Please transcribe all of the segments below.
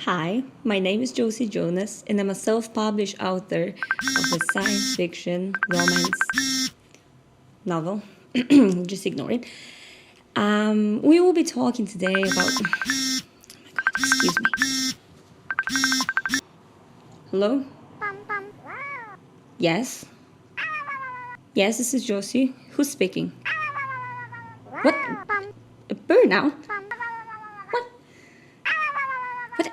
Hi, my name is Josephine Jonas, and I'm a self-published author of a science fiction romance novel. Just ignore it. We will be talking today about. Oh my God, excuse me. Hello? Yes? Yes, this is Josy. Who's speaking? What? A burnout? What? But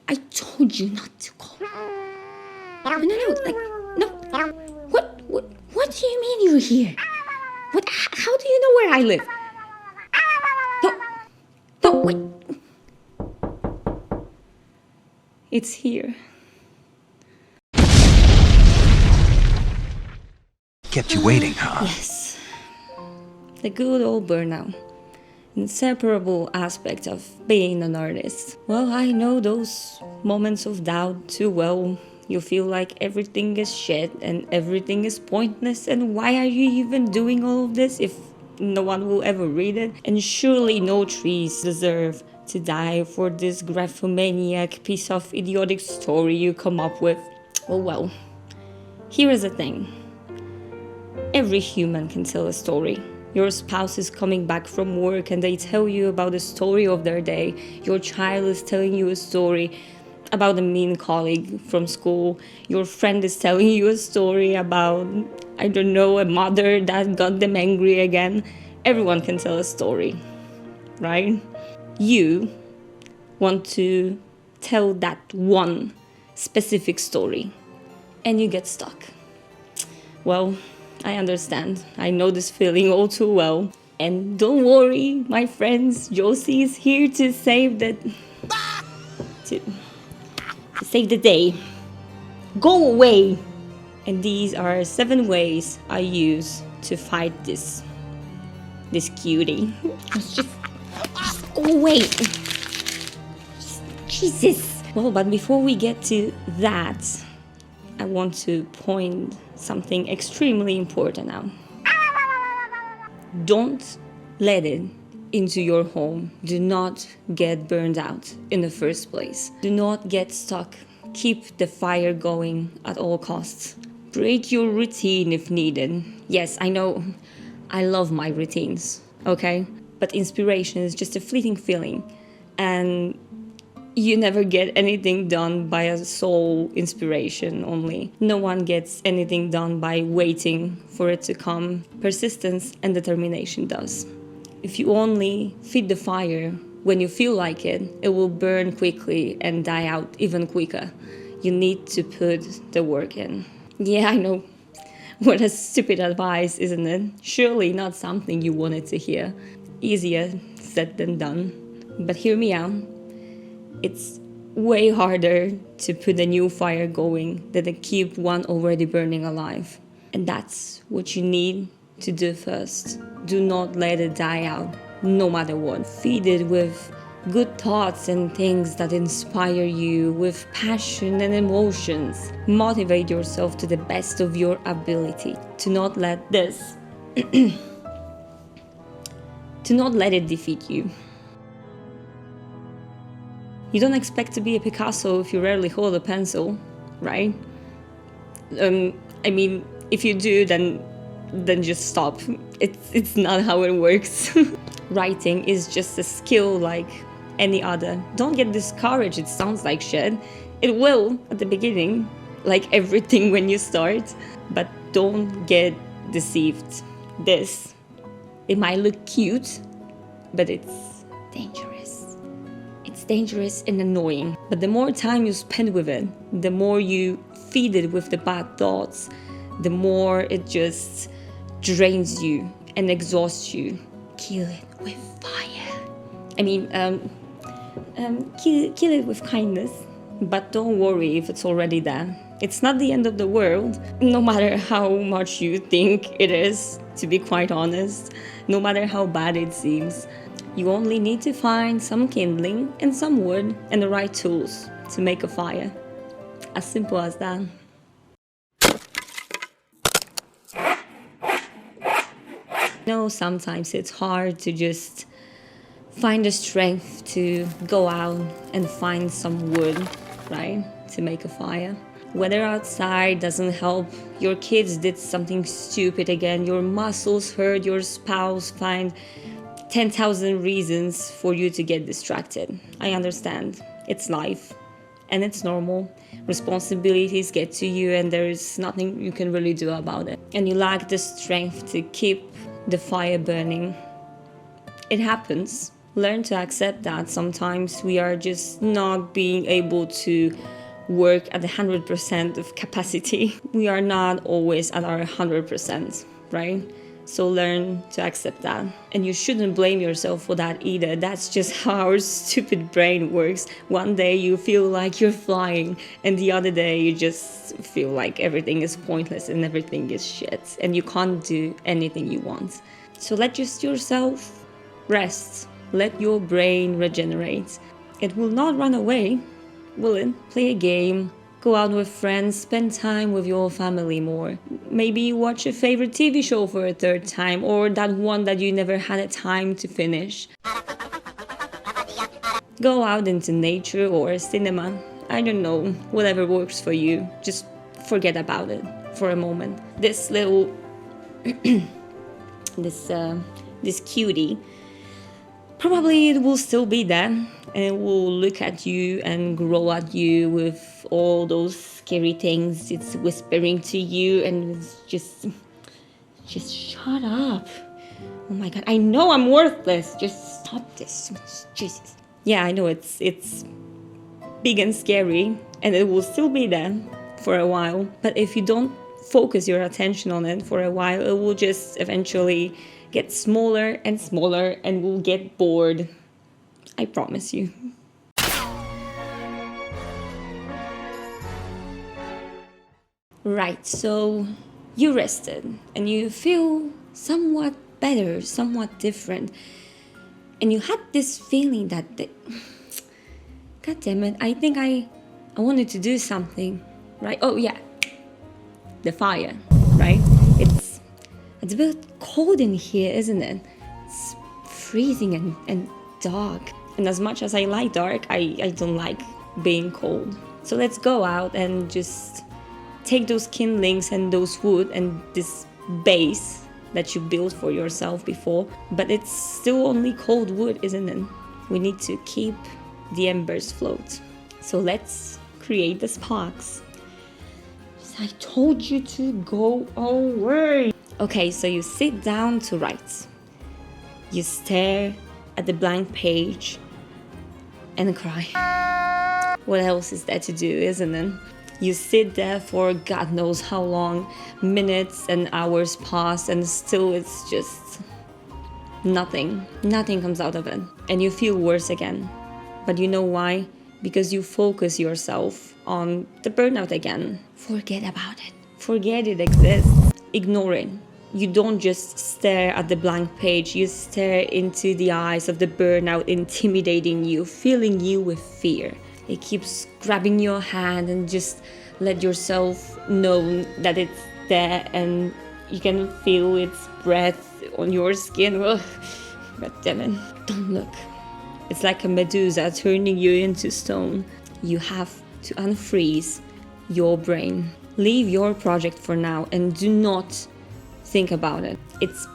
I told you not to call. No, like, no. What do you mean you're here? What? How do you know where I live? No, wait. It's here. Kept you waiting, huh? Yes. The good old burnout. Inseparable aspect of being an artist. Well, I know those moments of doubt too well. You feel like everything is shit and everything is pointless, and why are you even doing all of this if no one will ever read it? And surely no trees deserve to die for this graphomaniac piece of idiotic story you come up with. Oh well. Here is the thing. Every human can tell a story. Your spouse is coming back from work and they tell you about the story of their day. Your child is telling you a story about a mean colleague from school. Your friend is telling you a story about, I don't know, a mother that got them angry again. Everyone can tell a story, right? You want to tell that one specific story and you get stuck. Well, I understand. I know this feeling all too well. And don't worry, my friends, Josy is here to save the... to save the day. Go away! And these are 7 ways I use to fight this cutie. Just go away. Jesus! Well, but before we get to that, I want to point something extremely important out. Don't let it into your home. Do not get burned out in the first place. Do not get stuck. Keep the fire going at all costs. Break your routine if needed. Yes, I know. I love my routines, okay? But inspiration is just a fleeting feeling. And you never get anything done by a sole inspiration only. No one gets anything done by waiting for it to come. Persistence and determination does. If you only feed the fire when you feel like it, it will burn quickly and die out even quicker. You need to put the work in. Yeah, I know. What a stupid advice, isn't it? Surely not something you wanted to hear. Easier said than done. But hear me out. It's way harder to put a new fire going than to keep one already burning alive. And that's what you need to do first. Do not let it die out, no matter what. Feed it with good thoughts and things that inspire you, with passion and emotions. Motivate yourself to the best of your ability. To not let this... to not let it defeat you. You don't expect to be a Picasso if you rarely hold a pencil, right? I mean, if you do, then just stop. It's not how it works. Writing is just a skill like any other. Don't get discouraged, it sounds like shit. It will at the beginning, like everything when you start. But don't get deceived. It might look cute, but it's dangerous. It's dangerous and annoying. But the more time you spend with it, the more you feed it with the bad thoughts, the more it just drains you and exhausts you. Kill it with fire. I mean, kill it with kindness. But don't worry if it's already there. It's not the end of the world, no matter how much you think it is, to be quite honest. No matter how bad it seems. You only need to find some kindling and some wood and the right tools to make a fire. As simple as that. No, sometimes it's hard to just find the strength to go out and find some wood, right, to make a fire. Weather outside doesn't help, your kids did something stupid again, your muscles hurt, your spouse find 10,000 reasons for you to get distracted. I understand. It's life. And it's normal. Responsibilities get to you and there is nothing you can really do about it. And you lack the strength to keep the fire burning. It happens. Learn to accept that sometimes we are just not being able to work at 100% of capacity. We are not always at our 100%, right? So learn to accept that. And you shouldn't blame yourself for that either. That's just how our stupid brain works. One day you feel like you're flying, and the other day you just feel like everything is pointless and everything is shit, and you can't do anything you want. So let just yourself rest. Let your brain regenerate. It will not run away, will it? Play a game. Go out with friends, spend time with your family more. Maybe watch a favorite TV show for a third time, or that one that you never had a time to finish. Go out into nature or cinema. I don't know, whatever works for you. Just forget about it for a moment. This little, this cutie, probably it will still be there, and it will look at you and growl at you with all those scary things it's whispering to you, and it's just shut up. Oh my god, I know I'm worthless. Just stop this. Jesus. Yeah, I know it's big and scary, and it will still be there for a while. But if you don't focus your attention on it for a while, it will just eventually get smaller and smaller and will get bored. I promise you. Right, so you rested and you feel somewhat better, somewhat different. And you had this feeling that, God damn it, I think I wanted to do something, right? Oh yeah, the fire, right? It's a bit cold in here, isn't it? It's freezing and dark. And as much as I like dark, I don't like being cold. So let's go out and just take those kindlings and those wood and this base that you built for yourself before. But it's still only cold wood, isn't it? We need to keep the embers float. So let's create the sparks. I told you to go away. Okay, so you sit down to write. You stare at the blank page and cry. What else is there to do, isn't it? You sit there for God knows how long, minutes and hours pass, and still it's just nothing. Nothing comes out of it. And you feel worse again. But you know why? Because you focus yourself on the burnout again. Forget about it. Forget it exists. Ignore it. You don't just stare at the blank page, you stare into the eyes of the burnout, intimidating you, filling you with fear. It keeps grabbing your hand and just let yourself know that it's there and you can feel its breath on your skin. Ugh. God damn it. Don't look. It's like a Medusa turning you into stone. You have to unfreeze your brain. Leave your project for now and do not think about it. It's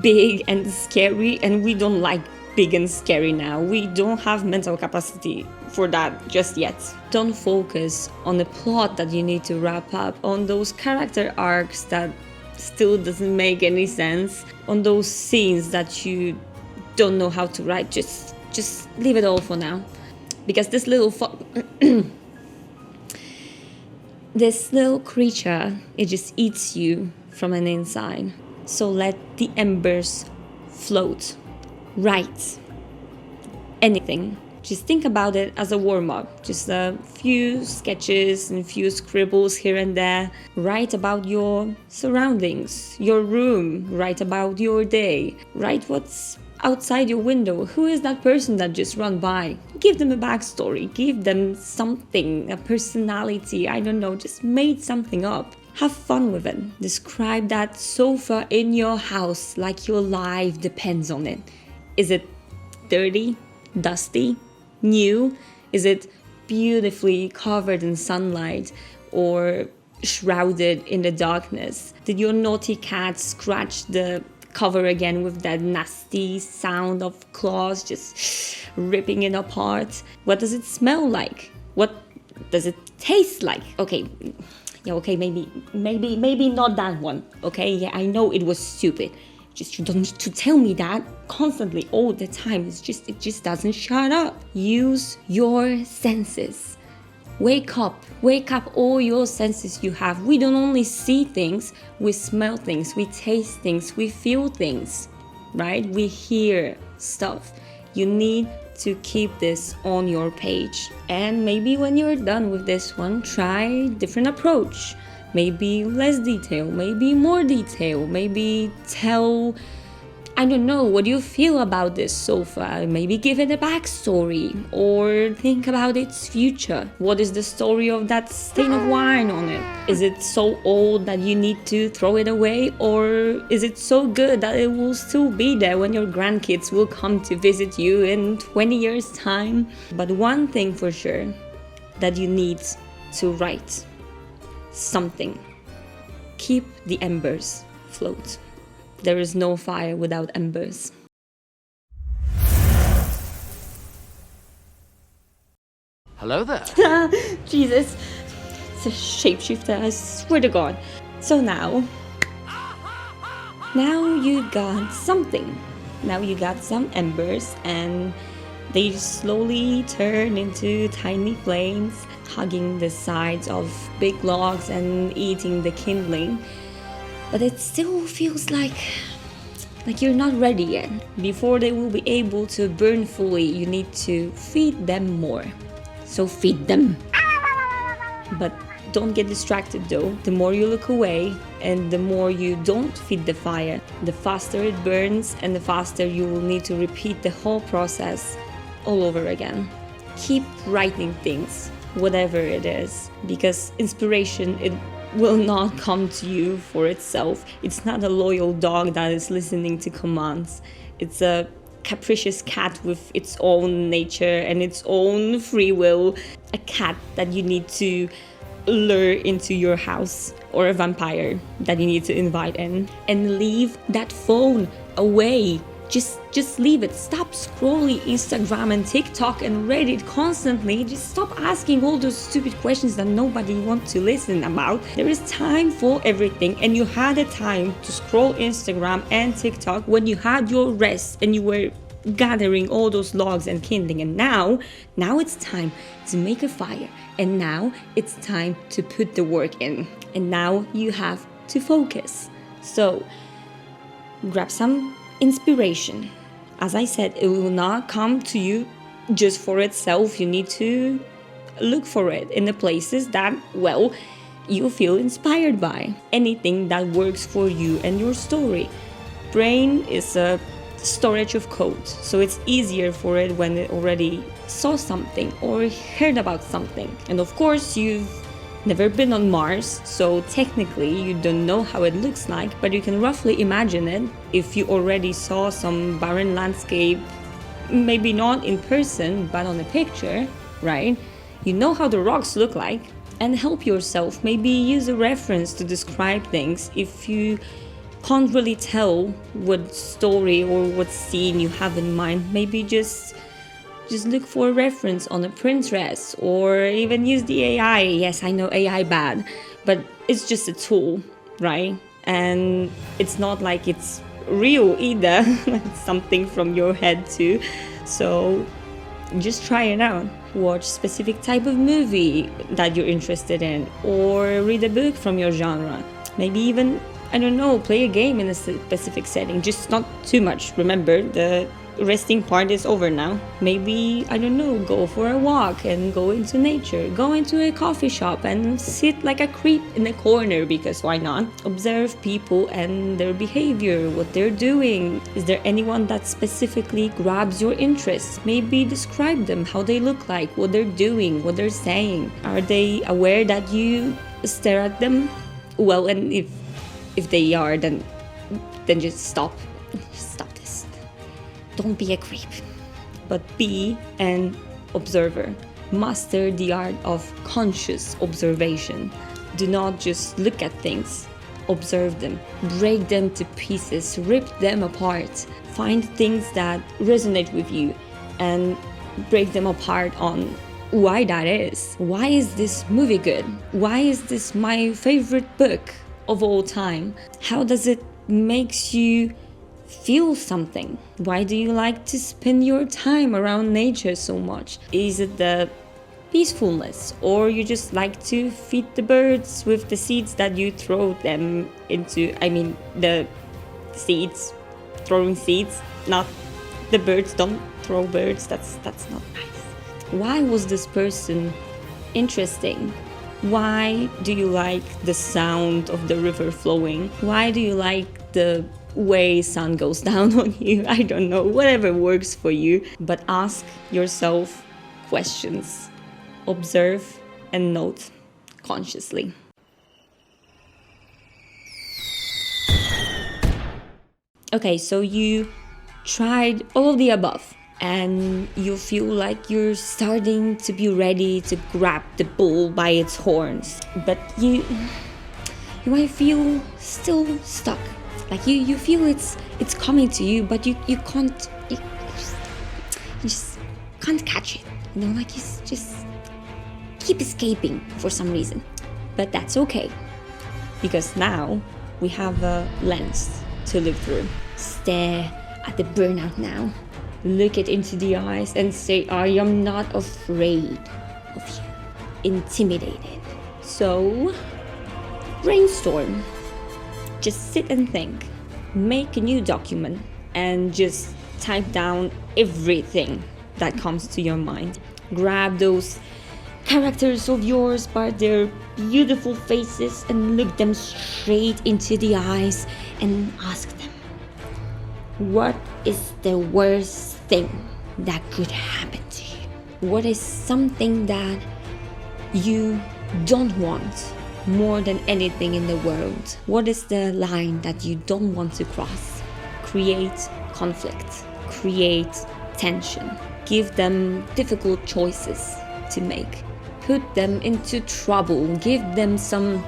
big and scary, and we don't like big and scary now. We don't have mental capacity for that just yet. Don't focus on the plot that you need to wrap up, on those character arcs that still doesn't make any sense, on those scenes that you don't know how to write. Just leave it all for now. Because this little this little creature, it just eats you from an inside. So let the embers float. Write anything. Just think about it as a warm-up. Just a few sketches and few scribbles here and there. Write about your surroundings, your room. Write about your day. Write what's outside your window. Who is that person that just ran by? Give them a backstory. Give them something, a personality. I don't know. Just make something up. Have fun with it. Describe that sofa in your house like your life depends on it. Is it dirty, dusty, new? Is it beautifully covered in sunlight or shrouded in the darkness? Did your naughty cat scratch the cover again with that nasty sound of claws just ripping it apart? What does it smell like? What does it taste like? Okay, maybe not that one. Okay, yeah, I know it was stupid. Just you don't need to tell me that constantly all the time. It just doesn't shut up. Use your senses. Wake up all your senses you have. We don't only see things, we smell things, we taste things, we feel things, right? We hear stuff. You need to keep this on your page. And maybe when you're done with this one, try different approach. Maybe less detail, maybe more detail, maybe tell, I don't know, what do you feel about this sofa? Maybe give it a backstory or think about its future. What is the story of that stain of wine on it? Is it so old that you need to throw it away, or is it so good that it will still be there when your grandkids will come to visit you in 20 years' time? But one thing for sure, that you need to write something. Keep the embers afloat. There is no fire without embers. Hello there. Jesus, it's a shapeshifter, I swear to God. So now you got something. Now you got some embers, and they slowly turn into tiny flames, hugging the sides of big logs and eating the kindling. But it still feels like you're not ready yet. Before they will be able to burn fully, you need to feed them more. So feed them. But don't get distracted though. The more you look away and the more you don't feed the fire, the faster it burns and the faster you will need to repeat the whole process all over again. Keep writing things, whatever it is, because inspiration, it will not come to you for itself. It's not a loyal dog that is listening to commands. It's a capricious cat with its own nature and its own free will. A cat that you need to lure into your house, or a vampire that you need to invite in. And leave that phone away. Just leave it. Stop scrolling Instagram and TikTok and Reddit constantly. Just stop asking all those stupid questions that nobody wants to listen about. There is time for everything, and you had a time to scroll Instagram and TikTok when you had your rest and you were gathering all those logs and kindling. And now it's time to make a fire, and now it's time to put the work in, and now you have to focus. So grab some inspiration. As I said, it will not come to you just for itself. You need to look for it in the places that, well, you feel inspired by. Anything that works for you and your story. Brain is a storage of code, so it's easier for it when it already saw something or heard about something. And of course, you've never been on Mars, so technically you don't know how it looks like, but you can roughly imagine it if you already saw some barren landscape, maybe not in person, but on a picture, right? You know how the rocks look like. And help yourself, maybe use a reference to describe things if you can't really tell what story or what scene you have in mind. Maybe just look for a reference on a Pinterest, or even use the AI. Yes, I know AI bad, but it's just a tool, right? And it's not like it's real either. It's something from your head too. So just try it out. Watch specific type of movie that you're interested in, or read a book from your genre. Maybe even, I don't know, play a game in a specific setting, just not too much. Remember, the resting part is over now. Maybe, I don't know, go for a walk and go into nature. Go into a coffee shop and sit like a creep in a corner, because why not? Observe people and their behavior, what they're doing. Is there anyone that specifically grabs your interest? Maybe describe them, how they look like, what they're doing, what they're saying. Are they aware that you stare at them? Well, and if they are, then just stop. Just stop this. Don't be a creep. but be an observer. Master the art of conscious observation. Do not just look at things, observe them, break them to pieces, rip them apart, find things that resonate with you and break them apart on why that is. Why is this movie good? Why is this my favorite book of all time? How does it make you feel something? Why do you like to spend your time around nature so much? Is it the peacefulness, or you just like to feed the birds with the seeds that you throw them into? I mean, the seeds, throwing seeds, not the birds. Don't throw birds, that's not nice. Why was this person interesting? Why do you like the sound of the river flowing? Why do you like the way sun goes down on you? I don't know, whatever works for you. But ask yourself questions. Observe and note consciously. Okay, so you tried all of the above and you feel like you're starting to be ready to grab the bull by its horns, but you might feel still stuck. Like you feel it's coming to you, but you just can't catch it. You know, like you just keep escaping for some reason. But that's okay, because now we have a lens to look through. Stare at the burnout now. Look it into the eyes and say, I am not afraid of you. Intimidated. So, brainstorm. Just sit and think. Make a new document and just type down everything that comes to your mind. Grab those characters of yours by their beautiful faces and look them straight into the eyes and ask them, what is the worst thing that could happen to you? What is something that you don't want more than anything in the world? What is the line that you don't want to cross? Create conflict, create tension, give them difficult choices to make, put them into trouble, give them some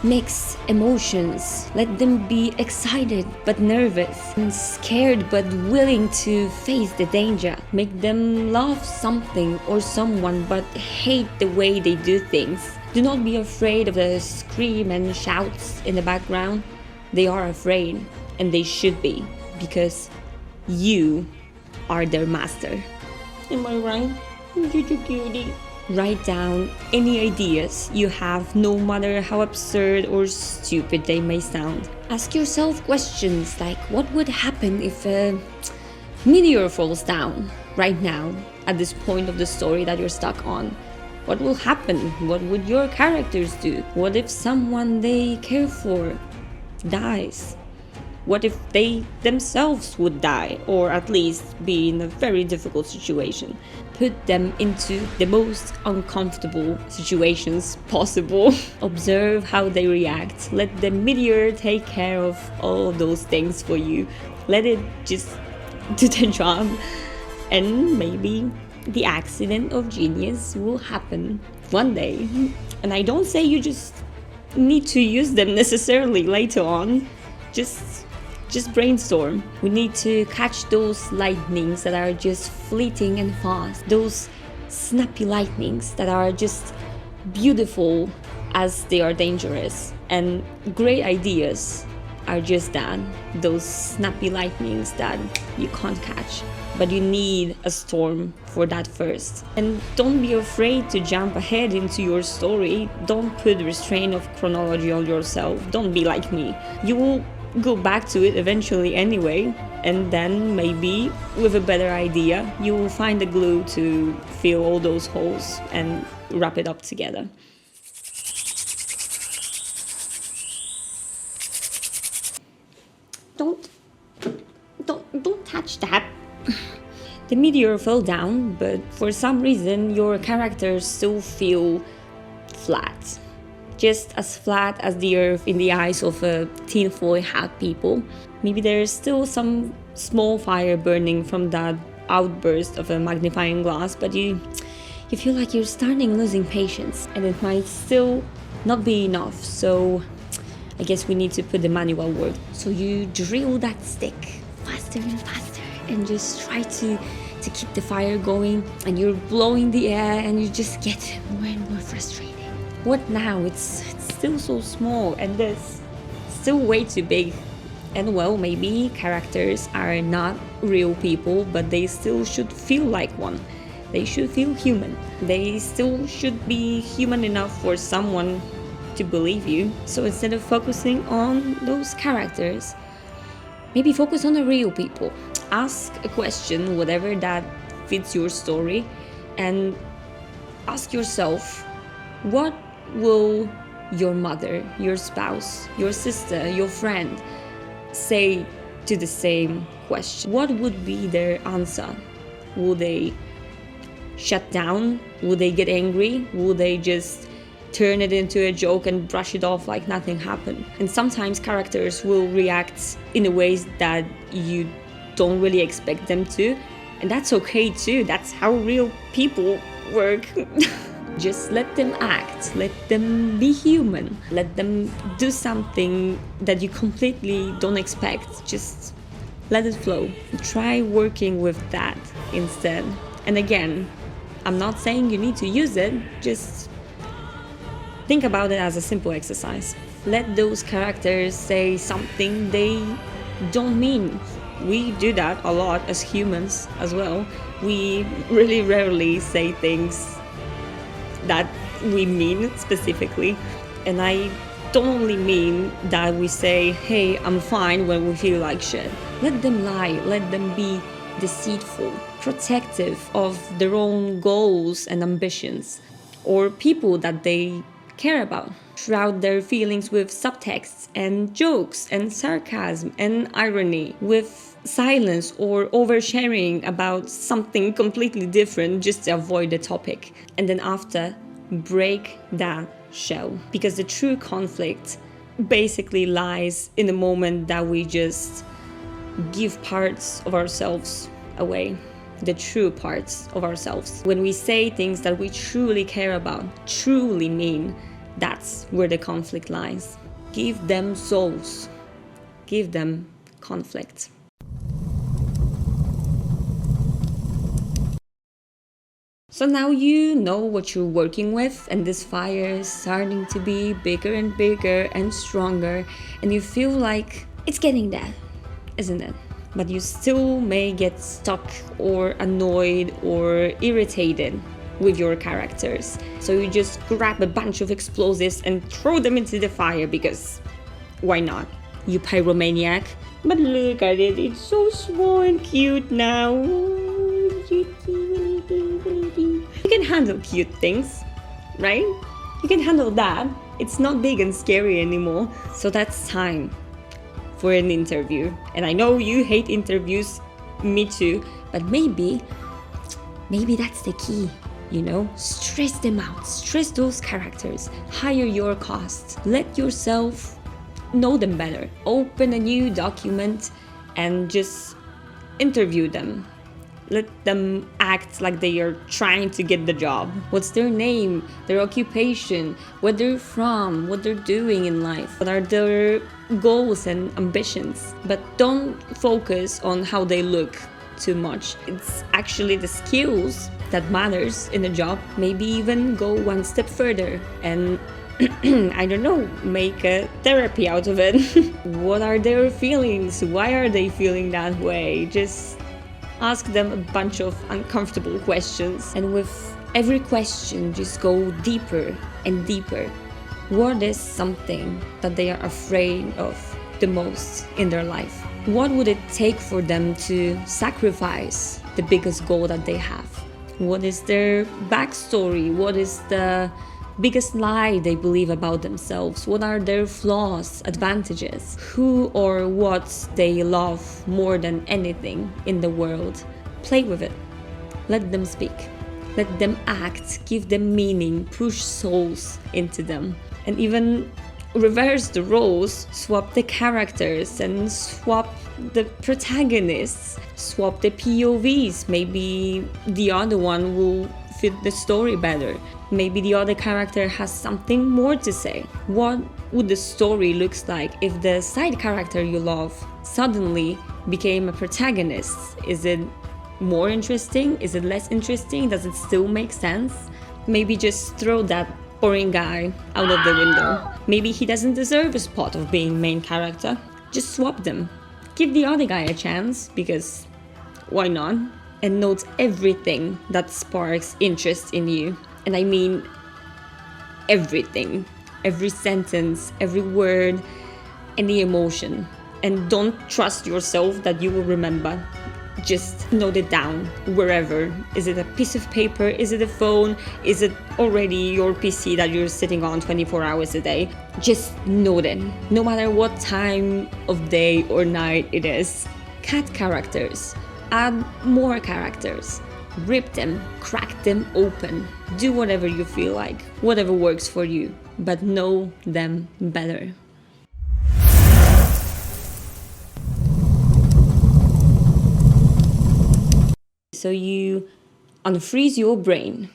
mixed emotions, let them be excited but nervous, and scared but willing to face the danger, make them love something or someone but hate the way they do things. Do not be afraid of the scream and shouts in the background. They are afraid, and they should be, because you are their master. Am I right? Cutie. Write down any ideas you have, no matter how absurd or stupid they may sound. Ask yourself questions like, what would happen if a meteor falls down right now at this point of the story that you're stuck on? What will happen? What would your characters do? What if someone they care for dies? What if they themselves would die, or at least be in a very difficult situation? Put them into the most uncomfortable situations possible. Observe how they react. Let the meteor take care of all those things for you. Let it just do the job, and maybe the accident of genius will happen one day. And I don't say you just need to use them necessarily later on. Just brainstorm. We need to catch those lightnings that are just fleeting and fast. Those snappy lightnings that are just beautiful as they are dangerous. And great ideas are just that. Those snappy lightnings that you can't catch. But you need a storm for that first. And don't be afraid to jump ahead into your story. Don't put restraint of chronology on yourself. Don't be like me. You will go back to it eventually anyway, and then maybe with a better idea you will find the glue to fill all those holes and wrap it up together. Don't touch that. The meteor fell down, but for some reason your characters still feel flat. Just as flat as the earth in the eyes of a tinfoil hat people. Maybe there's still some small fire burning from that outburst of a magnifying glass, but you feel like you're starting losing patience, and it might still not be enough. So I guess we need to put the manual work. So you drill that stick faster and faster and just try to keep the fire going, and you're blowing the air and you just get more and more frustrated. What now? It's still so small, and this still way too big. And well, maybe characters are not real people, but they still should feel like one. They should feel human. They still should be human enough for someone to believe you. So instead of focusing on those characters, maybe focus on the real people. Ask a question, whatever that fits your story, and ask yourself, what will your mother, your spouse, your sister, your friend say to the same question? What would be their answer? Will they shut down? Will they get angry? Will they just turn it into a joke and brush it off like nothing happened? And sometimes characters will react in a ways that you don't really expect them to, and that's okay too. That's how real people work. Just let them act, let them be human, let them do something that you completely don't expect. Just let it flow. Try working with that instead. And again, I'm not saying you need to use it, just think about it as a simple exercise. Let those characters say something they don't mean. We do that a lot as humans as well. We really rarely say things that we mean specifically. And I don't only mean that we say, hey, I'm fine, when we feel like shit. Let them lie, let them be deceitful, protective of their own goals and ambitions, or people that they care about. Shroud their feelings with subtexts and jokes and sarcasm and irony, with silence or oversharing about something completely different just to avoid the topic. And then after, break that shell. Because the true conflict basically lies in the moment that we just give parts of ourselves away. The true parts of ourselves. When we say things that we truly care about, truly mean, that's where the conflict lies. Give them souls. Give them conflict. So now you know what you're working with, and this fire is starting to be bigger and bigger and stronger, and you feel like it's getting there, isn't it? But you still may get stuck or annoyed or irritated with your characters. So you just grab a bunch of explosives and throw them into the fire, because why not? You pyromaniac. But look at it, it's so small and cute now. You can handle cute things, right? You can handle that. It's not big and scary anymore. So that's time for an interview. And I know you hate interviews, me too, but maybe that's the key. You know, stress them out, stress those characters, hire your cast, let yourself know them better. Open a new document and just interview them. Let them act like they are trying to get the job. What's their name, their occupation, where they're from, what they're doing in life, what are their goals and ambitions. But don't focus on how they look too much. It's actually the skills that matters in a job. Maybe even go one step further and I don't know, make a therapy out of it. What are their feelings? Why are they feeling that way? Just ask them a bunch of uncomfortable questions, and with every question just go deeper and deeper. What is something that they are afraid of the most in their life? What would it take for them to sacrifice the biggest goal that they have? What is their backstory? What is the biggest lie they believe about themselves? What are their flaws, advantages? Who or what they love more than anything in the world? Play with it. Let them speak. Let them act. Give them meaning. Push souls into them. And even reverse the roles, swap the characters and swap the protagonists. Swap the POVs. Maybe the other one will fit the story better. Maybe the other character has something more to say. What would the story look like if the side character you love suddenly became a protagonist? Is it more interesting? Is it less interesting? Does it still make sense? Maybe just throw that boring guy out of the window. Maybe he doesn't deserve a spot of being main character. Just swap them. Give the other guy a chance, because why not? And note everything that sparks interest in you. And I mean everything. Every sentence, every word, any emotion. And don't trust yourself that you will remember. Just note it down, wherever. Is it a piece of paper? Is it a phone? Is it already your PC that you're sitting on 24 hours a day? Just note it, no matter what time of day or night it is. Cat characters. Add more characters. Rip them, crack them open. Do whatever you feel like, whatever works for you, but know them better. So you unfreeze your brain.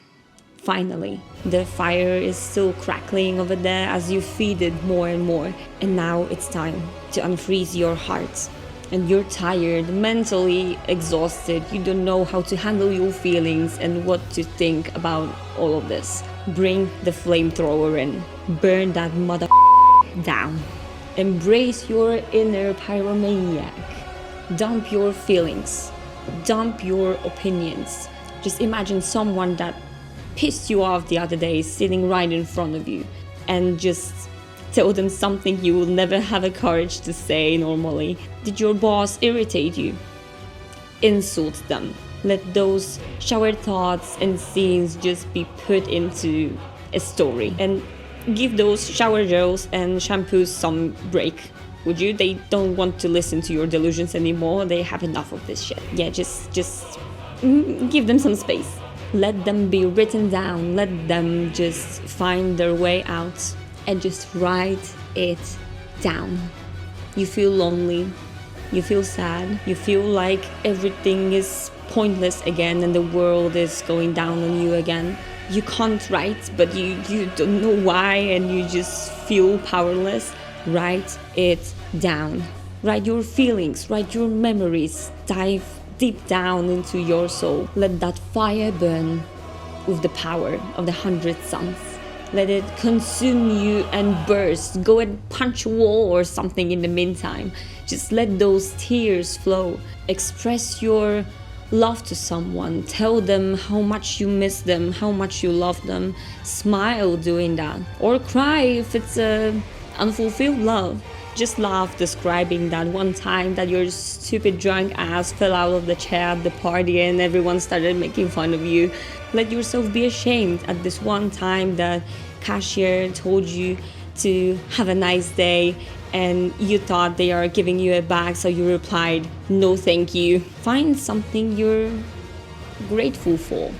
Finally, the fire is still crackling over there as you feed it more and more. And now it's time to unfreeze your heart. And you're tired, mentally exhausted. You don't know how to handle your feelings and what to think about all of this. Bring the flamethrower in. Burn that mother down. Embrace your inner pyromaniac. Dump your feelings. Dump your opinions. Just imagine someone that pissed you off the other day sitting right in front of you, and just tell them something you will never have the courage to say normally. Did your boss irritate you? Insult them. Let those showered thoughts and scenes just be put into a story, and give those shower gels and shampoos some break. Would you? They don't want to listen to your delusions anymore. They have enough of this shit. Yeah, just give them some space. Let them be written down. Let them just find their way out, and just write it down. You feel lonely. You feel sad. You feel like everything is pointless again and the world is going down on you again. You can't write, but you don't know why, and you just feel powerless. Write it down. Write your feelings, write your memories. Dive deep down into your soul. Let that fire burn with the power of the 100 suns. Let it consume you and burst. Go and punch a wall or something in the meantime. Just let those tears flow. Express your love to someone. Tell them how much you miss them, how much you love them. Smile doing that. Or cry if it's a unfulfilled love. Just laugh describing that one time that your stupid drunk ass fell out of the chair at the party and everyone started making fun of you. Let yourself be ashamed at this one time that cashier told you to have a nice day and you thought they are giving you a bag, so you replied, no thank you. Find something you're grateful for.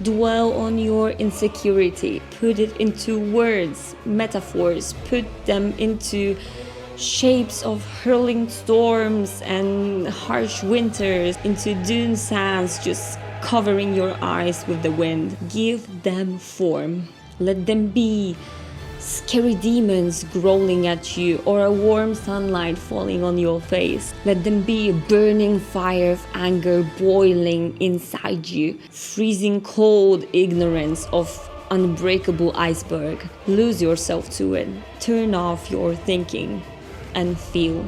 Dwell on your insecurity. Put it into words, metaphors. Put them into shapes of hurling storms and harsh winters, into dune sands just covering your eyes with the wind. Give them form. Let them be scary demons growling at you, or a warm sunlight falling on your face. Let them be a burning fire of anger boiling inside you, freezing cold ignorance of unbreakable iceberg. Lose yourself to it. Turn off your thinking and feel.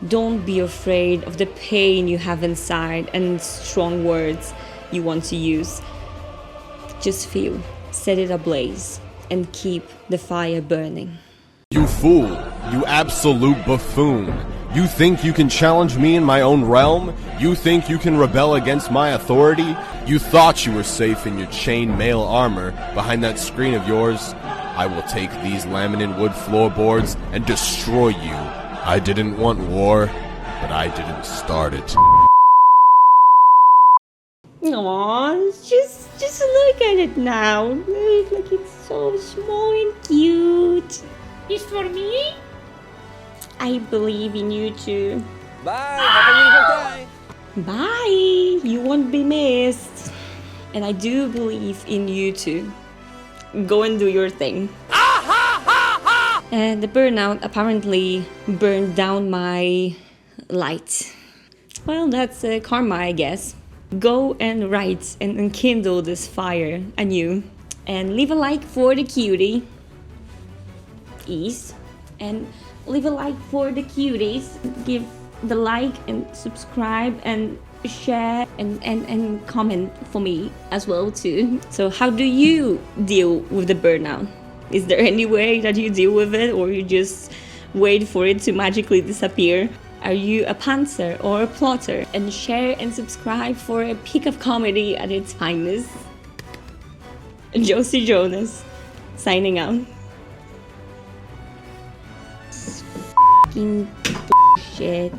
Don't be afraid of the pain you have inside and strong words you want to use. Just feel. Set it ablaze and keep the fire burning. You fool! You absolute buffoon! You think you can challenge me in my own realm? You think you can rebel against my authority? You thought you were safe in your chain mail armor behind that screen of yours? I will take these laminate wood floorboards and destroy you. I didn't want war, but I didn't start it. Aww, just look at it now. Look, it's so small and cute. It's for me? I believe in you too. Bye! Have a beautiful time! Bye! You won't be missed. And I do believe in you too. Go and do your thing. And the burnout apparently burned down my light. Well, that's karma, I guess. Go and write and enkindle this fire anew. And leave a like for the cutie. And leave a like for the cuties. Give the like and subscribe and share and comment for me as well too. So how do you deal with the burnout? Is there any way that you deal with it, or you just wait for it to magically disappear? Are you a pantser or a plotter? And share and subscribe for a peak of comedy at its finest. Josephine Jonas, signing out. Fucking shit.